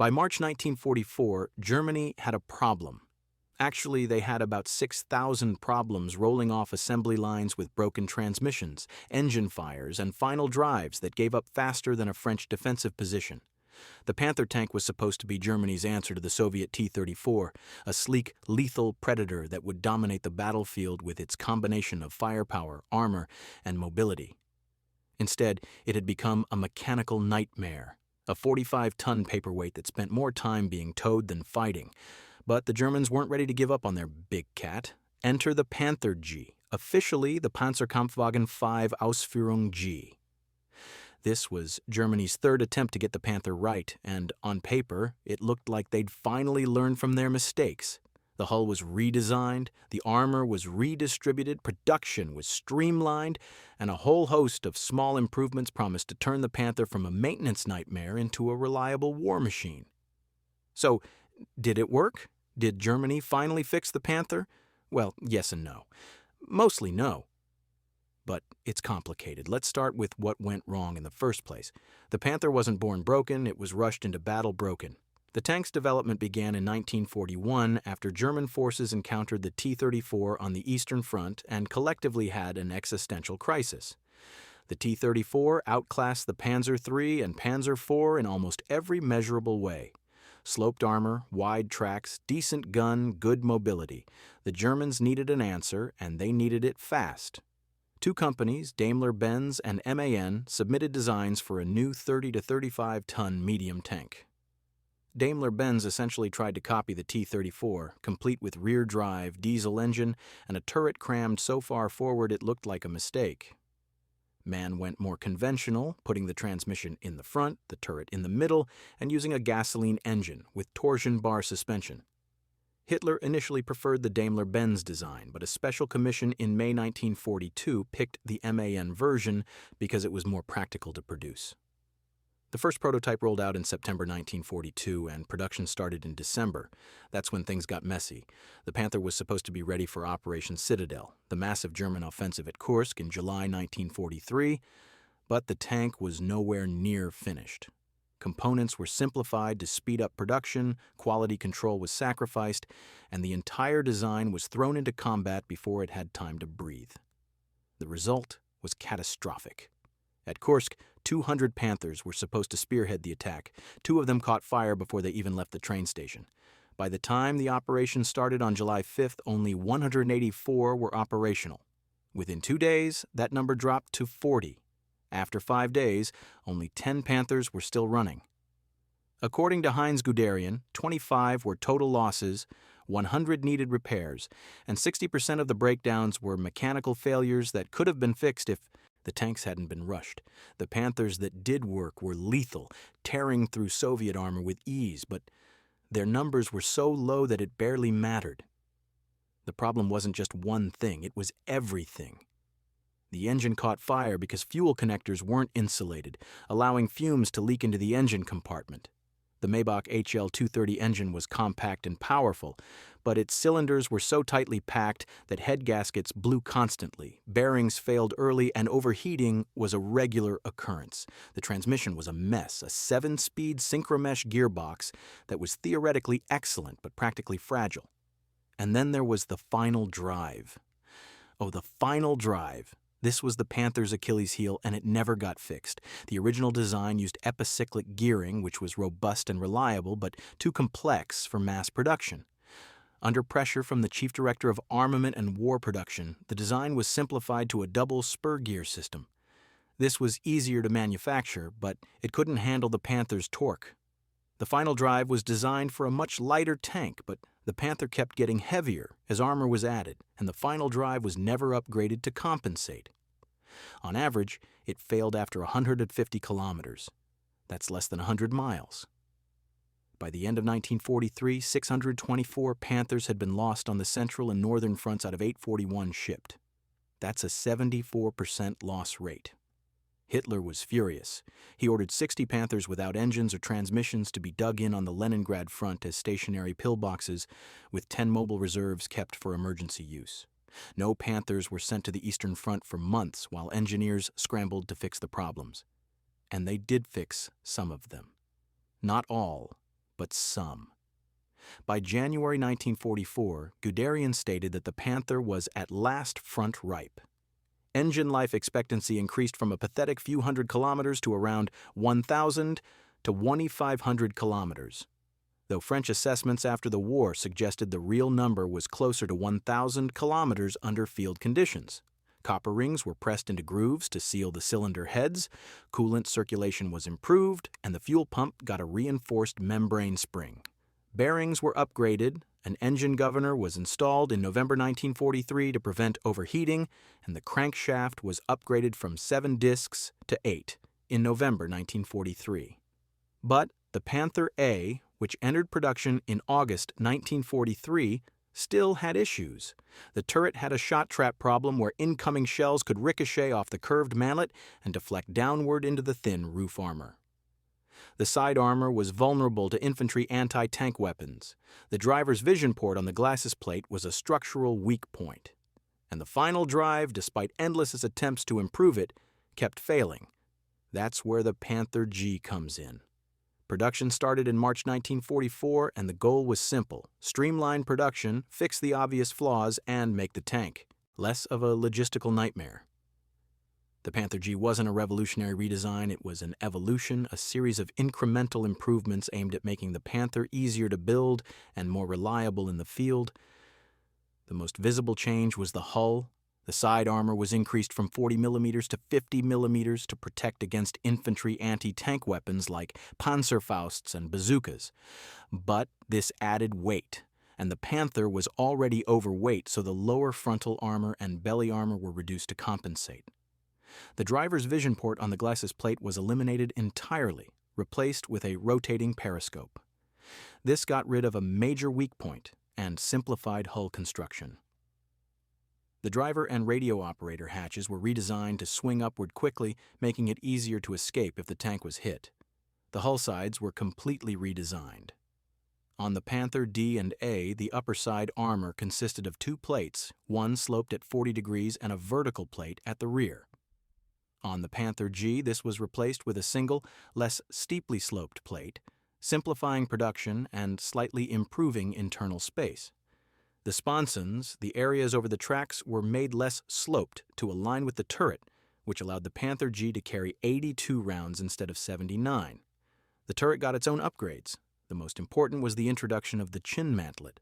By March 1944, Germany had a problem. Actually, they had about 6,000 problems rolling off assembly lines with broken transmissions, engine fires, and final drives that gave up faster than a French defensive position. The Panther tank was supposed to be Germany's answer to the Soviet T-34, a sleek, lethal predator that would dominate the battlefield with its combination of firepower, armor, and mobility. Instead, it had become a mechanical nightmare, a 45-ton paperweight that spent more time being towed than fighting. But the Germans weren't ready to give up on their big cat. Enter the Panther G, officially the Panzerkampfwagen 5 Ausführung G. This was Germany's third attempt to get the Panther right, and on paper, it looked like they'd finally learned from their mistakes. The hull was redesigned, the armor was redistributed, production was streamlined, and a whole host of small improvements promised to turn the Panther from a maintenance nightmare into a reliable war machine. So, did it work? Did Germany finally fix the Panther? Well, yes and no. Mostly no. But it's complicated. Let's start with what went wrong in the first place. The Panther wasn't born broken, it was rushed into battle broken. The tank's development began in 1941 after German forces encountered the T-34 on the Eastern Front and collectively had an existential crisis. The T-34 outclassed the Panzer III and Panzer IV in almost every measurable way. Sloped armor, wide tracks, decent gun, good mobility. The Germans needed an answer, and they needed it fast. Two companies, Daimler-Benz and MAN, submitted designs for a new 30 to 35-ton medium tank. Daimler-Benz essentially tried to copy the T-34, complete with rear-drive, diesel engine, and a turret crammed so far forward it looked like a mistake. MAN went more conventional, putting the transmission in the front, the turret in the middle, and using a gasoline engine with torsion bar suspension. Hitler initially preferred the Daimler-Benz design, but a special commission in May 1942 picked the MAN version because it was more practical to produce. The first prototype rolled out in September 1942, and production started in December. That's when things got messy. The Panther was supposed to be ready for Operation Citadel, the massive German offensive at Kursk in July 1943, but the tank was nowhere near finished. Components were simplified to speed up production, quality control was sacrificed, and the entire design was thrown into combat before it had time to breathe. The result was catastrophic. At Kursk, 200 Panthers were supposed to spearhead the attack. 2 of them caught fire before they even left the train station. By the time the operation started on July 5th, only 184 were operational. Within 2 days, that number dropped to 40. After 5 days, only 10 Panthers were still running. According to Heinz Guderian, 25 were total losses, 100 needed repairs, and 60% of the breakdowns were mechanical failures that could have been fixed if the tanks hadn't been rushed. The Panthers that did work were lethal, tearing through Soviet armor with ease, but their numbers were so low that it barely mattered. The problem wasn't just one thing, it was everything. The engine caught fire because fuel connectors weren't insulated, allowing fumes to leak into the engine compartment. The Maybach HL-230 engine was compact and powerful, but its cylinders were so tightly packed that head gaskets blew constantly, bearings failed early, and overheating was a regular occurrence. The transmission was a mess, a 7-speed synchromesh gearbox that was theoretically excellent but practically fragile. And then there was the final drive. Oh, the final drive. This was the Panther's Achilles heel, and it never got fixed. The original design used epicyclic gearing, which was robust and reliable, but too complex for mass production. Under pressure from the Chief Director of Armament and War Production, the design was simplified to a double spur gear system. This was easier to manufacture, but it couldn't handle the Panther's torque. The final drive was designed for a much lighter tank, but the Panther kept getting heavier as armor was added, and the final drive was never upgraded to compensate. On average, it failed after 150 kilometers. That's less than 100 miles. By the end of 1943, 624 Panthers had been lost on the central and northern fronts out of 841 shipped. That's a 74% loss rate. Hitler was furious. He ordered 60 Panthers without engines or transmissions to be dug in on the Leningrad front as stationary pillboxes, with 10 mobile reserves kept for emergency use. No Panthers were sent to the Eastern Front for months while engineers scrambled to fix the problems. And they did fix some of them. Not all, but some. By January 1944, Guderian stated that the Panther was at last front ripe. Engine life expectancy increased from a pathetic few hundred kilometers to around 1,000 to 2,500 kilometers, though French assessments after the war suggested the real number was closer to 1,000 kilometers under field conditions. Copper rings were pressed into grooves to seal the cylinder heads, coolant circulation was improved, and the fuel pump got a reinforced membrane spring. Bearings were upgraded, an engine governor was installed in November 1943 to prevent overheating, and the crankshaft was upgraded from 7 discs to 8 in November 1943. But the Panther A, which entered production in August 1943, still had issues. The turret had a shot trap problem where incoming shells could ricochet off the curved mantlet and deflect downward into the thin roof armor. The side armor was vulnerable to infantry anti-tank weapons. The driver's vision port on the glacis plate was a structural weak point. And the final drive, despite endless attempts to improve it, kept failing. That's where the Panther G comes in. Production started in March 1944, and the goal was simple: streamline production, fix the obvious flaws, and make the tank less of a logistical nightmare. The Panther G wasn't a revolutionary redesign, it was an evolution, a series of incremental improvements aimed at making the Panther easier to build and more reliable in the field. The most visible change was the hull. The side armor was increased from 40 millimeters to 50 millimeters to protect against infantry anti-tank weapons like Panzerfausts and bazookas. But this added weight, and the Panther was already overweight, so the lower frontal armor and belly armor were reduced to compensate. The driver's vision port on the glacis plate was eliminated entirely, replaced with a rotating periscope. This got rid of a major weak point and simplified hull construction. The driver and radio operator hatches were redesigned to swing upward quickly, making it easier to escape if the tank was hit. The hull sides were completely redesigned. On the Panther D and A, the upper side armor consisted of 2 plates, one sloped at 40 degrees and a vertical plate at the rear. On the Panther G, this was replaced with a single, less steeply sloped plate, simplifying production and slightly improving internal space. The sponsons, the areas over the tracks, were made less sloped to align with the turret, which allowed the Panther G to carry 82 rounds instead of 79. The turret got its own upgrades. The most important was the introduction of the chin mantlet.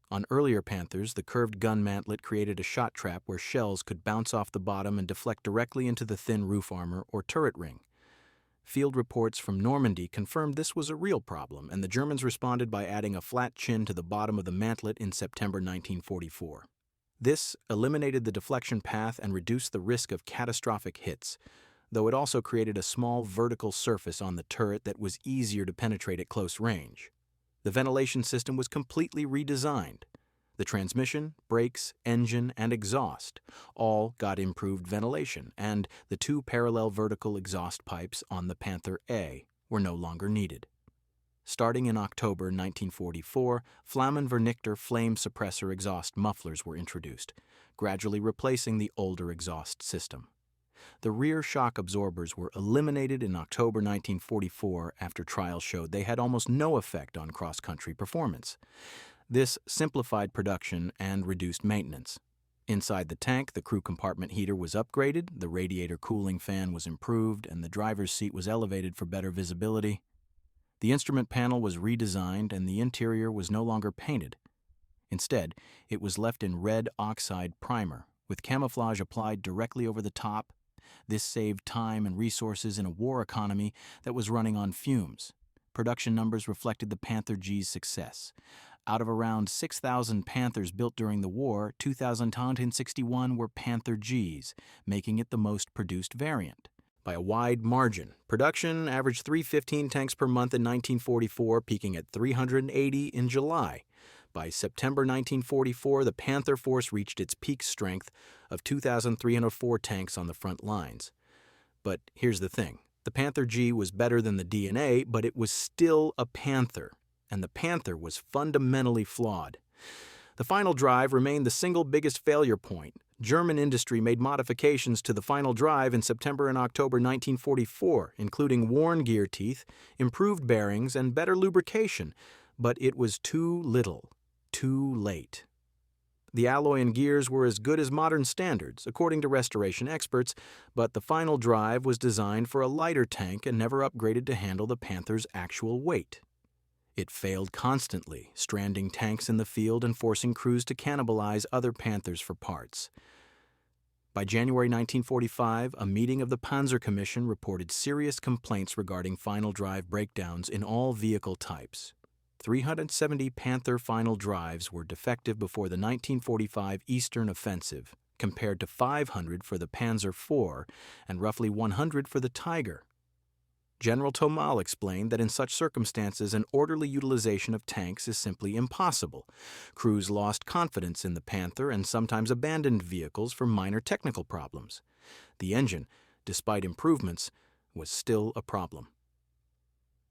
On earlier Panthers, the curved gun mantlet created a shot trap where shells could bounce off the bottom and deflect directly into the thin roof armor or turret ring. Field reports from Normandy confirmed this was a real problem, and the Germans responded by adding a flat chin to the bottom of the mantlet in September 1944. This eliminated the deflection path and reduced the risk of catastrophic hits, though it also created a small vertical surface on the turret that was easier to penetrate at close range. The ventilation system was completely redesigned. The transmission, brakes, engine, and exhaust all got improved ventilation, and the 2 parallel vertical exhaust pipes on the Panther A were no longer needed. Starting in October 1944, Flammenvernichter flame suppressor exhaust mufflers were introduced, gradually replacing the older exhaust system. The rear shock absorbers were eliminated in October 1944 after trials showed they had almost no effect on cross-country performance. This simplified production and reduced maintenance. Inside the tank, the crew compartment heater was upgraded, the radiator cooling fan was improved, and the driver's seat was elevated for better visibility. The instrument panel was redesigned, and the interior was no longer painted. Instead, it was left in red oxide primer, with camouflage applied directly over the top. This saved time and resources in a war economy that was running on fumes. Production numbers reflected the Panther G's success. Out of around 6,000 Panthers built during the war, 2,061 were Panther Gs, making it the most produced variant. By a wide margin, production averaged 315 tanks per month in 1944, peaking at 380 in July. By September 1944, the Panther force reached its peak strength of 2,304 tanks on the front lines. But here's the thing. The Panther G was better than the D and A, but it was still a Panther, and the Panther was fundamentally flawed. The final drive remained the single biggest failure point. German industry made modifications to the final drive in September and October 1944, including worn gear teeth, improved bearings, and better lubrication, but it was too little, too late. The alloy and gears were as good as modern standards, according to restoration experts, but the final drive was designed for a lighter tank and never upgraded to handle the Panther's actual weight. It failed constantly, stranding tanks in the field and forcing crews to cannibalize other Panthers for parts. By January 1945, a meeting of the Panzer Commission reported serious complaints regarding final drive breakdowns in all vehicle types. 370 Panther final drives were defective before the 1945 Eastern Offensive, compared to 500 for the Panzer IV and roughly 100 for the Tiger. General Tomal explained that in such circumstances an orderly utilization of tanks is simply impossible. Crews lost confidence in the Panther and sometimes abandoned vehicles for minor technical problems. The engine, despite improvements, was still a problem.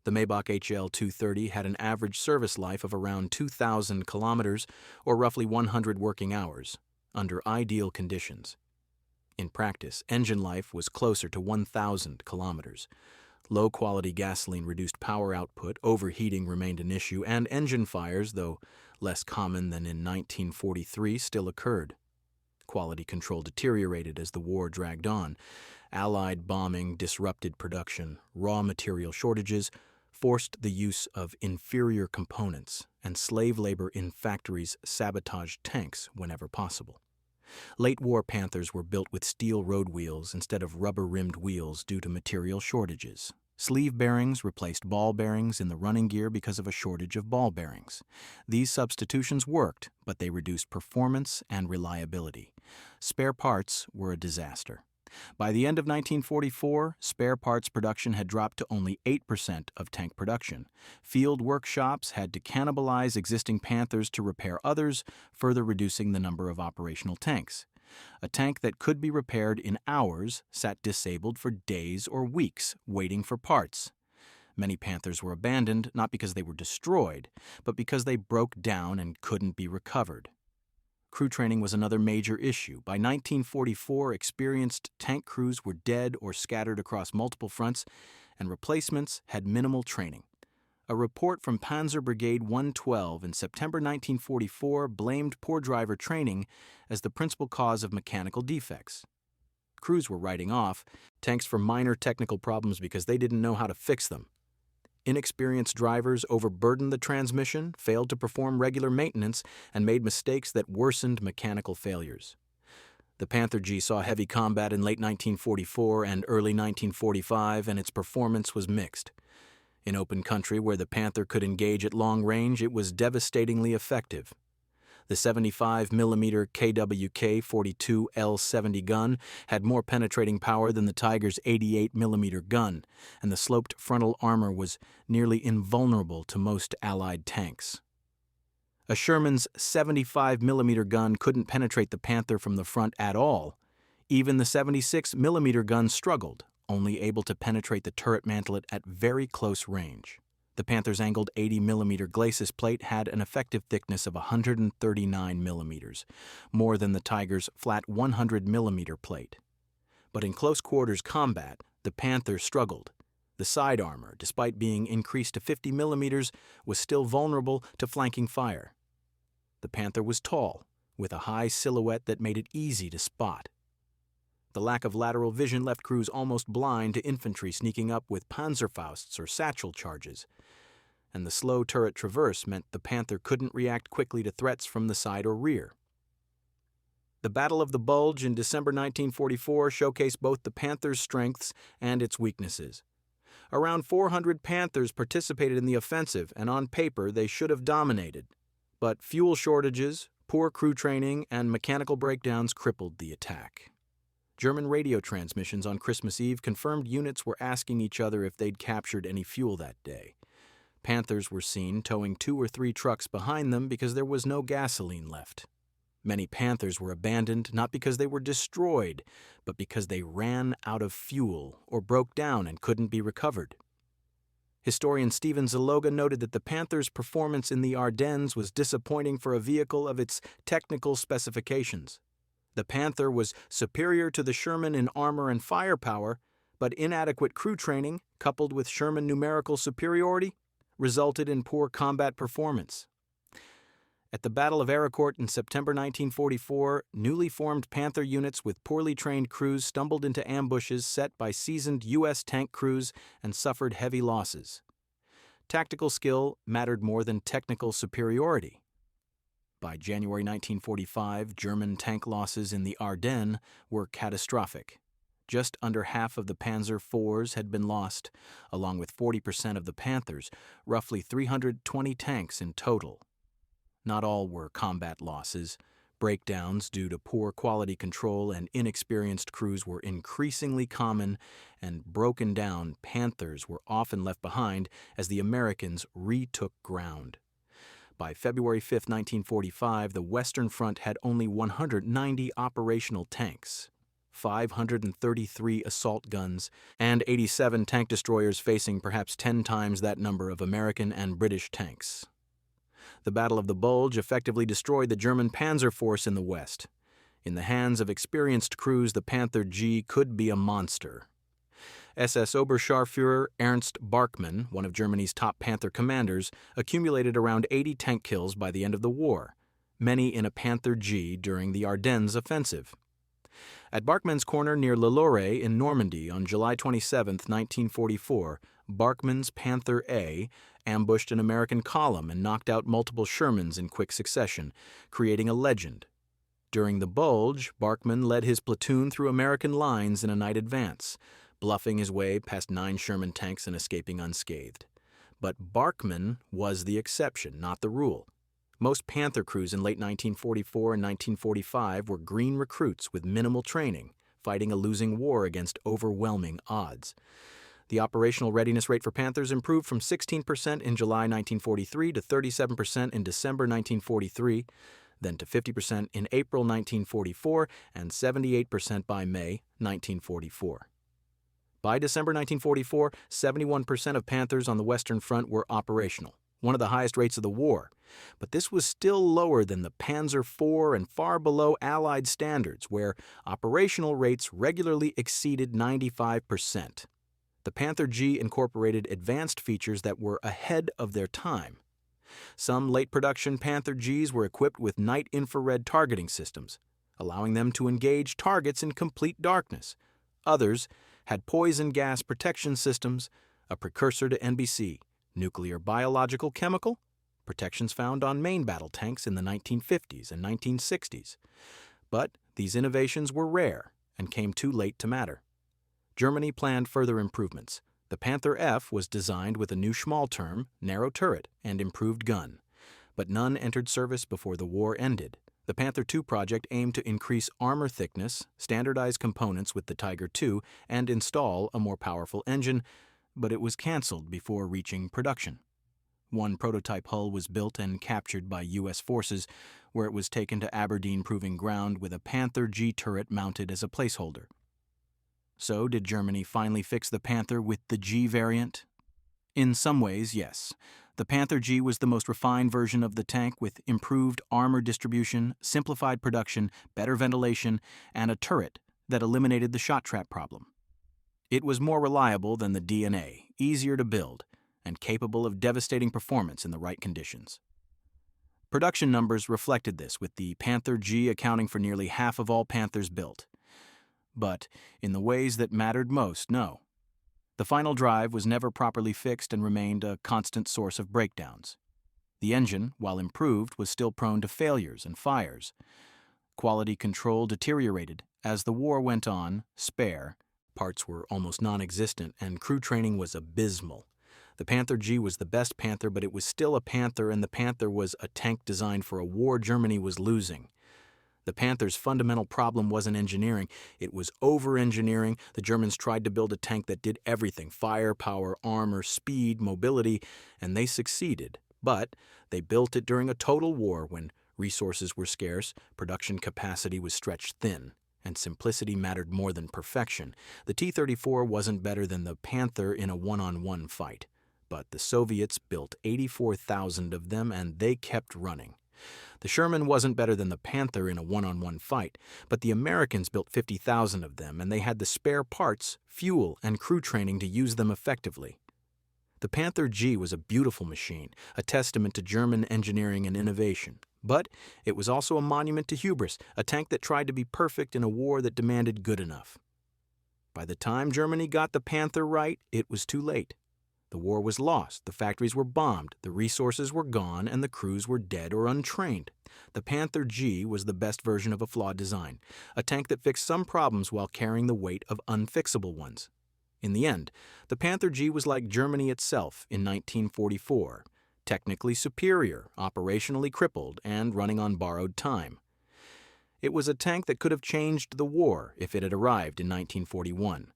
The Maybach HL-230 had an average service life of around 2,000 kilometers, or roughly 100 working hours, under ideal conditions. In practice, engine life was closer to 1,000 kilometers. Low-quality gasoline reduced power output, overheating remained an issue, and engine fires, though less common than in 1943, still occurred. Quality control deteriorated as the war dragged on. Allied bombing disrupted production. Raw material shortages forced the use of inferior components, and slave labor in factories sabotaged tanks whenever possible. Late-war Panthers were built with steel road wheels instead of rubber-rimmed wheels due to material shortages. Sleeve bearings replaced ball bearings in the running gear because of a shortage of ball bearings. These substitutions worked, but they reduced performance and reliability. Spare parts were a disaster. By the end of 1944, spare parts production had dropped to only 8% of tank production. Field workshops had to cannibalize existing Panthers to repair others, further reducing the number of operational tanks. A tank that could be repaired in hours sat disabled for days or weeks, waiting for parts. Many Panthers were abandoned not because they were destroyed, but because they broke down and couldn't be recovered. Crew training was another major issue. By 1944, experienced tank crews were dead or scattered across multiple fronts, and replacements had minimal training. A report from Panzer Brigade 112 in September 1944 blamed poor driver training as the principal cause of mechanical defects. Crews were writing off tanks for minor technical problems because they didn't know how to fix them. Inexperienced drivers overburdened the transmission, failed to perform regular maintenance, and made mistakes that worsened mechanical failures. The Panther G saw heavy combat in late 1944 and early 1945, and its performance was mixed. In open country where the Panther could engage at long range, it was devastatingly effective. The 75mm KWK 42 L70 gun had more penetrating power than the Tiger's 88mm gun, and the sloped frontal armor was nearly invulnerable to most Allied tanks. A Sherman's 75mm gun couldn't penetrate the Panther from the front at all. Even the 76mm gun struggled, only able to penetrate the turret mantlet at very close range. The Panther's angled 80mm glacis plate had an effective thickness of 139mm, more than the Tiger's flat 100mm plate. But in close quarters combat, the Panther struggled. The side armor, despite being increased to 50mm, was still vulnerable to flanking fire. The Panther was tall, with a high silhouette that made it easy to spot. The lack of lateral vision left crews almost blind to infantry sneaking up with Panzerfausts or satchel charges. And the slow turret traverse meant the Panther couldn't react quickly to threats from the side or rear. The Battle of the Bulge in December 1944 showcased both the Panther's strengths and its weaknesses. Around 400 Panthers participated in the offensive, and on paper they should have dominated. But fuel shortages, poor crew training, and mechanical breakdowns crippled the attack. German radio transmissions on Christmas Eve confirmed units were asking each other if they'd captured any fuel that day. Panthers were seen towing 2 or 3 trucks behind them because there was no gasoline left. Many Panthers were abandoned not because they were destroyed, but because they ran out of fuel or broke down and couldn't be recovered. Historian Stephen Zaloga noted that the Panther's performance in the Ardennes was disappointing for a vehicle of its technical specifications. The Panther was superior to the Sherman in armor and firepower, but inadequate crew training, coupled with Sherman numerical superiority, resulted in poor combat performance. At the Battle of Ericourt in September 1944, newly formed Panther units with poorly trained crews stumbled into ambushes set by seasoned U.S. tank crews and suffered heavy losses. Tactical skill mattered more than technical superiority. By January 1945, German tank losses in the Ardennes were catastrophic. Just under half of the Panzer IVs had been lost, along with 40% of the Panthers, roughly 320 tanks in total. Not all were combat losses. Breakdowns due to poor quality control and inexperienced crews were increasingly common, and broken down Panthers were often left behind as the Americans retook ground. By February 5, 1945, the Western Front had only 190 operational tanks, 533 assault guns, and 87 tank destroyers, facing perhaps 10 times that number of American and British tanks. The Battle of the Bulge effectively destroyed the German Panzer force in the West. In the hands of experienced crews, the Panther G could be a monster. SS Oberscharführer Ernst Barkmann, one of Germany's top Panther commanders, accumulated around 80 tank kills by the end of the war, many in a Panther G during the Ardennes offensive. At Barkmann's corner near Le Loiret in Normandy on July 27, 1944, Barkmann's Panther A ambushed an American column and knocked out multiple Shermans in quick succession, creating a legend. During the Bulge, Barkmann led his platoon through American lines in a night advance, bluffing his way past 9 Sherman tanks and escaping unscathed. But Barkmann was the exception, not the rule. Most Panther crews in late 1944 and 1945 were green recruits with minimal training, fighting a losing war against overwhelming odds. The operational readiness rate for Panthers improved from 16% in July 1943 to 37% in December 1943, then to 50% in April 1944 and 78% by May 1944. By December 1944, 71% of Panthers on the Western Front were operational, one of the highest rates of the war. But this was still lower than the Panzer IV and far below Allied standards, where operational rates regularly exceeded 95%. The Panther G incorporated advanced features that were ahead of their time. Some late-production Panther Gs were equipped with night infrared targeting systems, allowing them to engage targets in complete darkness. Others had poison gas protection systems, a precursor to NBC, nuclear biological chemical, protections found on main battle tanks in the 1950s and 1960s. But these innovations were rare and came too late to matter. Germany planned further improvements. The Panther F was designed with a new Schmalturm, narrow turret, and improved gun. But none entered service before the war ended. The Panther II project aimed to increase armor thickness, standardize components with the Tiger II, and install a more powerful engine, but it was canceled before reaching production. One prototype hull was built and captured by U.S. forces, where it was taken to Aberdeen Proving Ground with a Panther G turret mounted as a placeholder. So, did Germany finally fix the Panther with the G variant? In some ways, yes. The Panther G was the most refined version of the tank with improved armor distribution, simplified production, better ventilation, and a turret that eliminated the shot trap problem. It was more reliable than the DNA, easier to build, and capable of devastating performance in the right conditions. Production numbers reflected this, with the Panther G accounting for nearly half of all Panthers built. But in the ways that mattered most, no. The final drive was never properly fixed and remained a constant source of breakdowns. The engine, while improved, was still prone to failures and fires. Quality control deteriorated. As the war went on, spare parts were almost non-existent, and crew training was abysmal. The Panther G was the best Panther, but it was still a Panther, and the Panther was a tank designed for a war Germany was losing. The Panther's fundamental problem wasn't engineering, it was over-engineering. The Germans tried to build a tank that did everything: firepower, armor, speed, mobility, and they succeeded. But they built it during a total war when resources were scarce, production capacity was stretched thin, and simplicity mattered more than perfection. The T-34 wasn't better than the Panther in a one-on-one fight. but the Soviets built 84,000 of them and they kept running. The Sherman wasn't better than the Panther in a one-on-one fight, but the Americans built 50,000 of them and they had the spare parts, fuel, and crew training to use them effectively. The Panther G was a beautiful machine, a testament to German engineering and innovation. But it was also a monument to hubris, a tank that tried to be perfect in a war that demanded good enough. By the time Germany got the Panther right, it was too late. The war was lost, the factories were bombed, the resources were gone, and the crews were dead or untrained. The Panther G was the best version of a flawed design, a tank that fixed some problems while carrying the weight of unfixable ones. In the end, the Panther G was like Germany itself in 1944, technically superior, operationally crippled, and running on borrowed time. It was a tank that could have changed the war if it had arrived in 1941.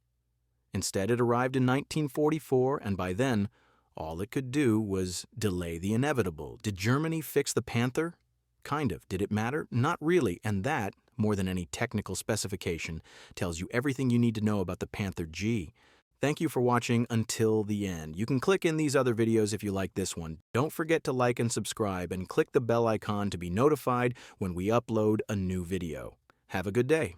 Instead, it arrived in 1944, and by then, all it could do was delay the inevitable. Did Germany fix the Panther? Kind of. Did it matter? Not really, and that, more than any technical specification, tells you everything you need to know about the Panther G. Thank you for watching until the end. You can click in these other videos if you like this one. Don't forget to like and subscribe and click the bell icon to be notified when we upload a new video. Have a good day.